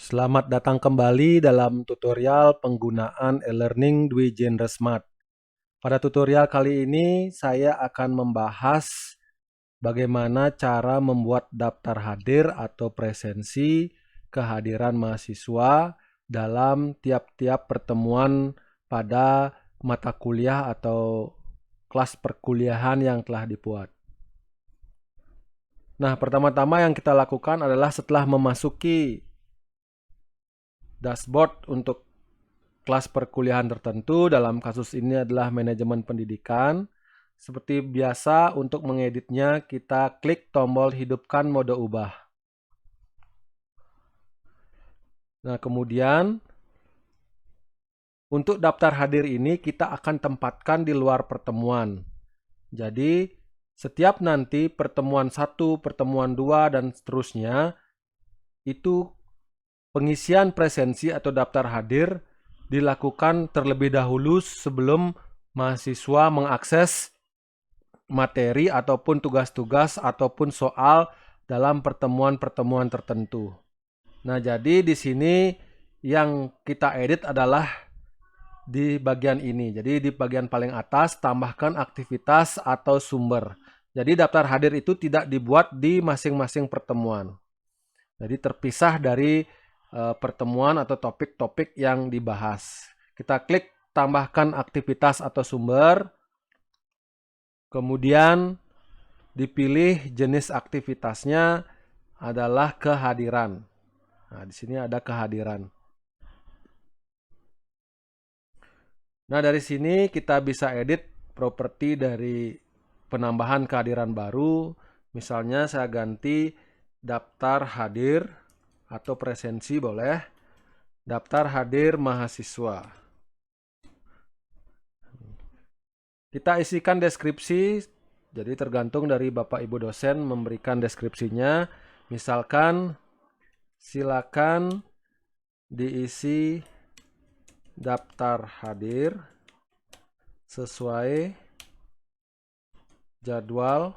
Selamat datang kembali dalam tutorial penggunaan e-learning Dwi Genre Smart. Pada tutorial kali ini saya akan membahas bagaimana cara membuat daftar hadir atau presensi kehadiran mahasiswa dalam tiap-tiap pertemuan pada mata kuliah atau kelas perkuliahan yang telah dibuat. Nah, pertama-tama yang kita lakukan adalah setelah memasuki dashboard untuk kelas perkuliahan tertentu, dalam kasus ini adalah manajemen pendidikan. Seperti biasa, untuk mengeditnya kita klik tombol hidupkan mode ubah. Nah, kemudian untuk daftar hadir ini kita akan tempatkan di luar pertemuan. Jadi, setiap nanti pertemuan 1, pertemuan 2, dan seterusnya, itu pengisian presensi atau daftar hadir dilakukan terlebih dahulu sebelum mahasiswa mengakses materi ataupun tugas-tugas ataupun soal dalam pertemuan-pertemuan tertentu. Nah, jadi di sini yang kita edit adalah di bagian ini. Jadi di bagian paling atas tambahkan aktivitas atau sumber. Jadi daftar hadir itu tidak dibuat di masing-masing pertemuan. Jadi terpisah dari pertemuan atau topik-topik yang dibahas. Kita klik tambahkan aktivitas atau sumber. Kemudian dipilih jenis aktivitasnya adalah kehadiran. Nah, di sini ada kehadiran. Nah, dari sini kita bisa edit properti dari penambahan kehadiran baru. Misalnya saya ganti daftar hadir atau presensi boleh. Daftar hadir mahasiswa. Kita isikan deskripsi, jadi tergantung dari Bapak Ibu dosen memberikan deskripsinya. Misalkan, silakan diisi daftar hadir sesuai jadwal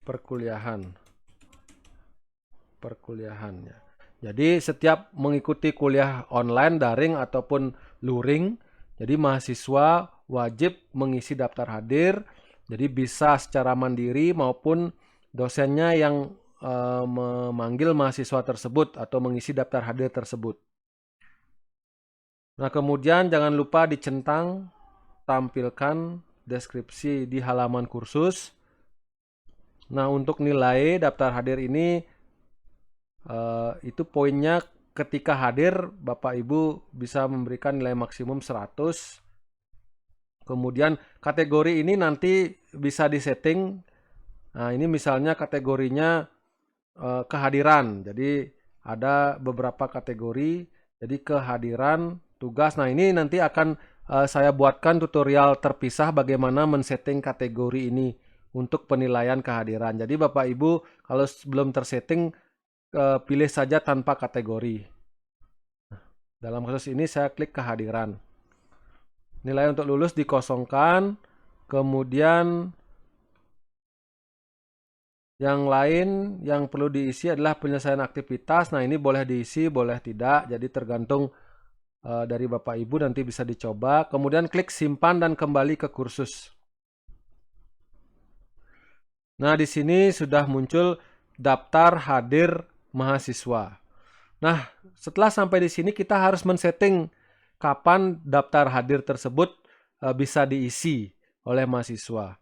perkuliahannya. Jadi setiap mengikuti kuliah online, daring ataupun luring, jadi mahasiswa wajib mengisi daftar hadir. Jadi bisa secara mandiri maupun dosennya yang memanggil mahasiswa tersebut atau mengisi daftar hadir tersebut. Nah, kemudian jangan lupa dicentang tampilkan deskripsi di halaman kursus. Nah, untuk nilai daftar hadir ini itu poinnya ketika hadir Bapak Ibu bisa memberikan nilai maksimum 100. Kemudian kategori ini nanti bisa disetting. Nah, ini misalnya kategorinya kehadiran. Jadi ada beberapa kategori. Jadi kehadiran, tugas. Nah, ini nanti akan saya buatkan tutorial terpisah bagaimana men-setting kategori ini untuk penilaian kehadiran. Jadi Bapak Ibu kalau belum tersetting pilih saja tanpa kategori. Dalam kasus ini saya klik kehadiran. Nilai untuk lulus dikosongkan. Kemudian yang lain yang perlu diisi adalah penyelesaian aktivitas. Nah, ini boleh diisi, boleh tidak. Jadi tergantung dari Bapak Ibu, nanti bisa dicoba. Kemudian klik simpan dan kembali ke kursus. Nah, di sini sudah muncul daftar hadir mahasiswa. Nah, setelah sampai di sini kita harus men-setting kapan daftar hadir tersebut bisa diisi oleh mahasiswa.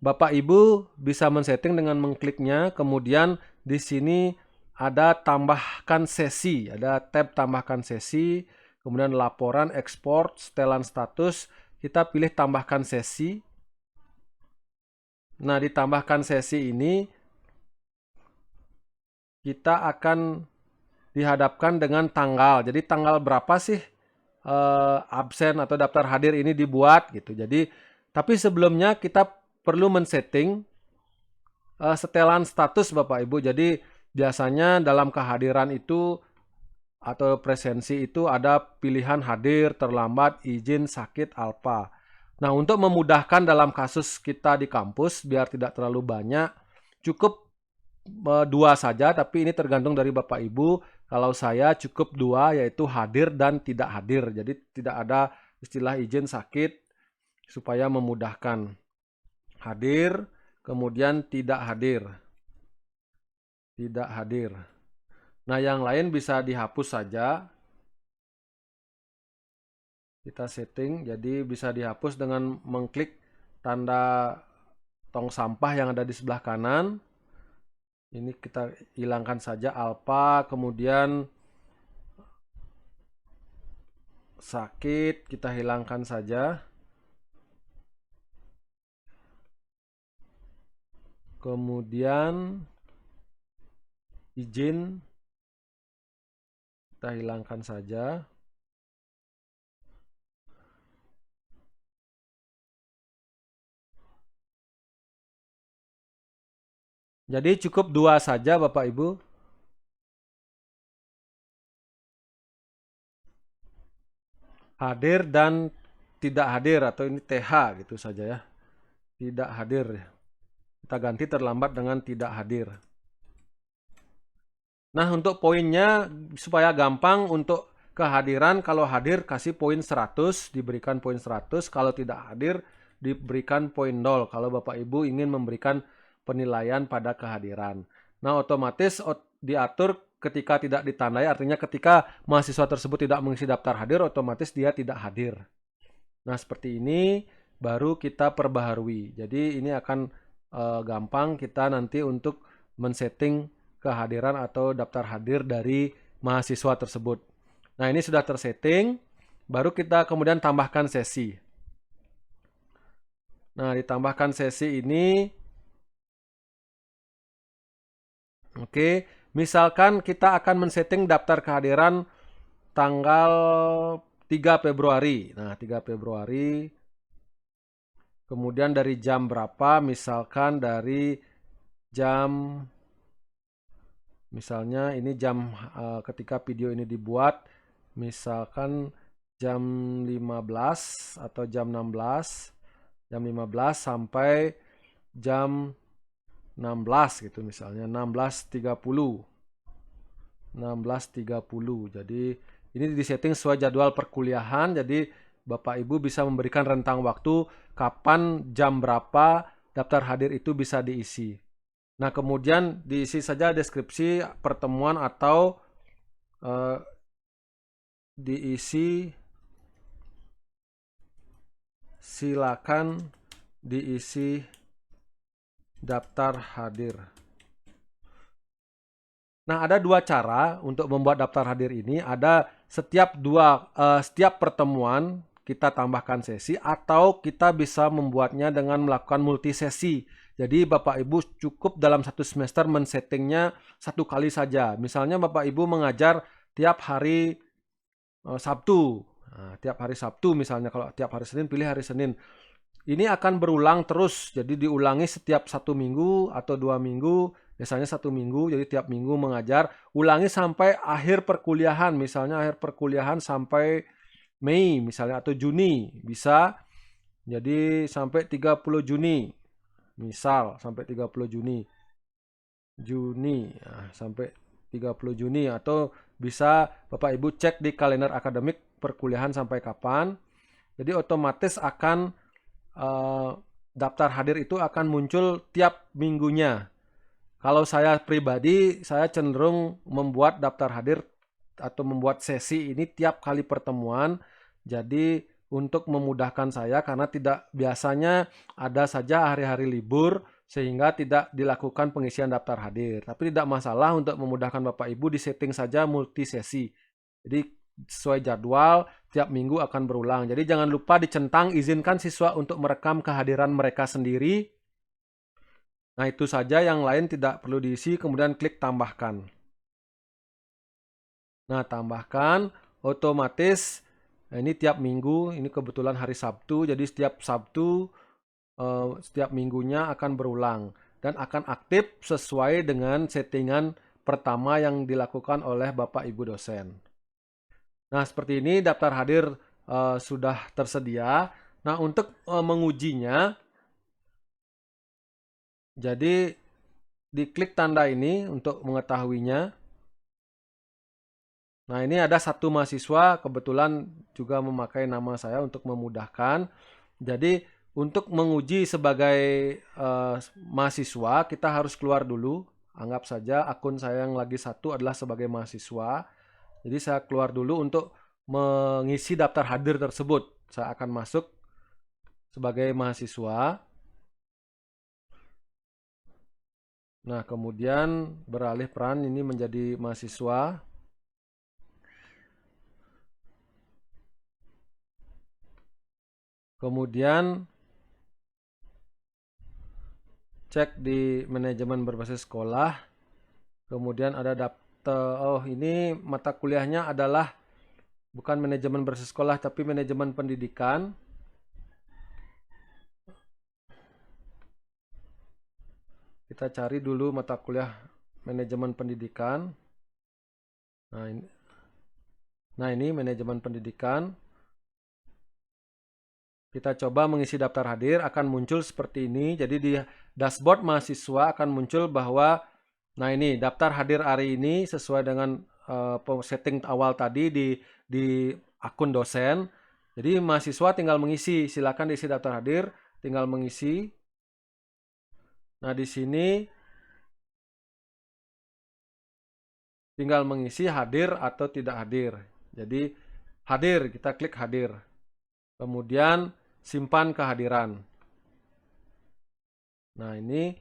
Bapak Ibu bisa men-setting dengan mengkliknya, kemudian di sini ada tambahkan sesi, ada tab tambahkan sesi, kemudian laporan, ekspor, setelan status, kita pilih tambahkan sesi. Nah, ditambahkan sesi ini kita akan dihadapkan dengan tanggal. Jadi tanggal berapa sih absen atau daftar hadir ini dibuat gitu. Jadi tapi sebelumnya kita perlu men-setting setelan status Bapak Ibu. Jadi biasanya dalam kehadiran itu atau presensi itu ada pilihan hadir, terlambat, izin, sakit, alpa. Nah, untuk memudahkan dalam kasus kita di kampus biar tidak terlalu banyak, cukup 2 saja, tapi ini tergantung dari Bapak Ibu. Kalau saya cukup 2, yaitu hadir dan tidak hadir. Jadi tidak ada istilah izin sakit supaya memudahkan. Hadir, kemudian tidak hadir. Tidak hadir. Nah, yang lain bisa dihapus saja. Kita setting, jadi bisa dihapus dengan mengklik tanda tong sampah yang ada di sebelah kanan. Ini kita hilangkan saja alfa, kemudian sakit kita hilangkan saja. Kemudian izin kita hilangkan saja. Jadi cukup 2 saja Bapak Ibu. Hadir dan tidak hadir, atau ini TH gitu saja ya. Tidak hadir. Kita ganti terlambat dengan tidak hadir. Nah, untuk poinnya supaya gampang, untuk kehadiran, kalau hadir kasih poin 100, diberikan poin 100. Kalau tidak hadir diberikan poin 0 kalau Bapak Ibu ingin memberikan penilaian pada kehadiran. Nah, otomatis diatur ketika tidak ditandai, artinya ketika mahasiswa tersebut tidak mengisi daftar hadir, otomatis dia tidak hadir. Nah, seperti ini baru kita perbaharui. Jadi ini akan gampang kita nanti untuk men-setting kehadiran atau daftar hadir dari mahasiswa tersebut. Nah, ini sudah tersetting, baru kita kemudian tambahkan sesi. Nah, ditambahkan sesi ini, oke, misalkan kita akan men-setting daftar kehadiran tanggal 3 Februari. Nah, 3 Februari, kemudian dari jam berapa, misalkan dari jam, misalnya ini jam ketika video ini dibuat, misalkan jam 15 atau jam 16, jam 15 sampai jam 16 gitu, misalnya 16.30. 16.30. Jadi ini disetting sesuai jadwal perkuliahan, jadi Bapak Ibu bisa memberikan rentang waktu kapan, jam berapa daftar hadir itu bisa diisi. Nah, kemudian diisi saja deskripsi pertemuan atau diisi, silakan diisi daftar hadir. Nah, ada 2 cara untuk membuat daftar hadir ini. Ada setiap pertemuan kita tambahkan sesi, atau kita bisa membuatnya dengan melakukan multi sesi. Jadi Bapak Ibu cukup dalam 1 semester men-settingnya 1 kali saja. Misalnya Bapak Ibu mengajar tiap hari Sabtu. Nah, tiap hari Sabtu misalnya, kalau tiap hari Senin pilih hari Senin. Ini akan berulang terus, jadi diulangi setiap 1 minggu atau 2 minggu, biasanya 1 minggu, jadi tiap minggu mengajar, ulangi sampai akhir perkuliahan, misalnya akhir perkuliahan sampai Mei misalnya, atau Juni, bisa. Jadi sampai 30 Juni, misal sampai 30 Juni, sampai 30 Juni, atau bisa Bapak Ibu cek di kalender akademik perkuliahan sampai kapan. Jadi otomatis akan daftar hadir itu akan muncul tiap minggunya. Kalau saya pribadi, saya cenderung membuat daftar hadir atau membuat sesi ini tiap kali pertemuan. Jadi untuk memudahkan saya, karena tidak biasanya ada saja hari-hari libur sehingga tidak dilakukan pengisian daftar hadir. Tapi tidak masalah, untuk memudahkan Bapak Ibu disetting saja multi sesi. Jadi sesuai jadwal tiap minggu akan berulang. Jadi jangan lupa dicentang izinkan siswa untuk merekam kehadiran mereka sendiri. Nah, itu saja, yang lain tidak perlu diisi, kemudian klik tambahkan. Nah, tambahkan, otomatis ini tiap minggu, ini kebetulan hari Sabtu, jadi setiap Sabtu setiap minggunya akan berulang dan akan aktif sesuai dengan settingan pertama yang dilakukan oleh Bapak Ibu dosen. Nah, seperti ini daftar hadir sudah tersedia. Nah, untuk mengujinya, jadi diklik tanda ini untuk mengetahuinya. Nah, ini ada satu mahasiswa kebetulan juga memakai nama saya untuk memudahkan. Jadi, untuk menguji sebagai mahasiswa, kita harus keluar dulu. Anggap saja akun saya yang lagi satu adalah sebagai mahasiswa. Jadi, saya keluar dulu untuk mengisi daftar hadir tersebut. Saya akan masuk sebagai mahasiswa. Nah, kemudian beralih peran ini menjadi mahasiswa. Kemudian cek di manajemen berbasis sekolah. Kemudian ada daftar, oh ini mata kuliahnya adalah bukan manajemen berbasis sekolah tapi manajemen pendidikan. Kita cari dulu mata kuliah manajemen pendidikan. Nah ini manajemen pendidikan. Kita coba mengisi daftar hadir, akan muncul seperti ini. Jadi di dashboard mahasiswa akan muncul bahwa, nah ini daftar hadir hari ini sesuai dengan setting awal tadi di akun dosen. Jadi mahasiswa tinggal mengisi, silakan diisi daftar hadir, tinggal mengisi. Nah di sini tinggal mengisi hadir atau tidak hadir. Jadi hadir, kita klik hadir. Kemudian simpan kehadiran. Nah ini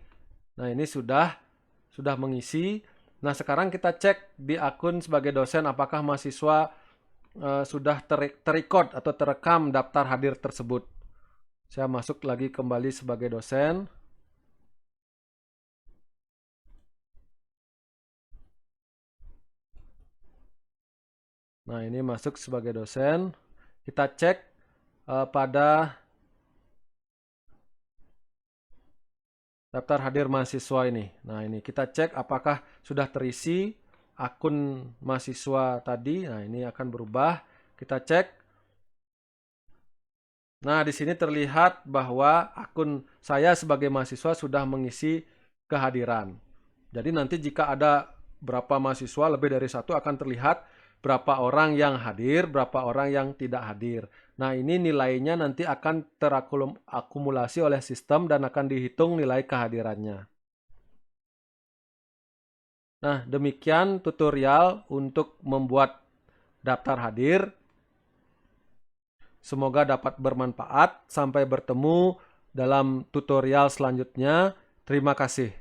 sudah mengisi. Nah sekarang kita cek di akun sebagai dosen apakah mahasiswa sudah terrecord atau terekam daftar hadir tersebut. Saya masuk lagi kembali sebagai dosen. Nah ini masuk sebagai dosen. Kita cek pada daftar hadir mahasiswa ini. Nah ini kita cek apakah sudah terisi akun mahasiswa tadi. Nah ini akan berubah. Kita cek. Nah di sini terlihat bahwa akun saya sebagai mahasiswa sudah mengisi kehadiran. Jadi nanti jika ada berapa mahasiswa lebih dari satu akan terlihat berapa orang yang hadir, berapa orang yang tidak hadir. Nah ini nilainya nanti akan terakumulasi oleh sistem dan akan dihitung nilai kehadirannya. Nah demikian tutorial untuk membuat daftar hadir. Semoga dapat bermanfaat. Sampai bertemu dalam tutorial selanjutnya. Terima kasih.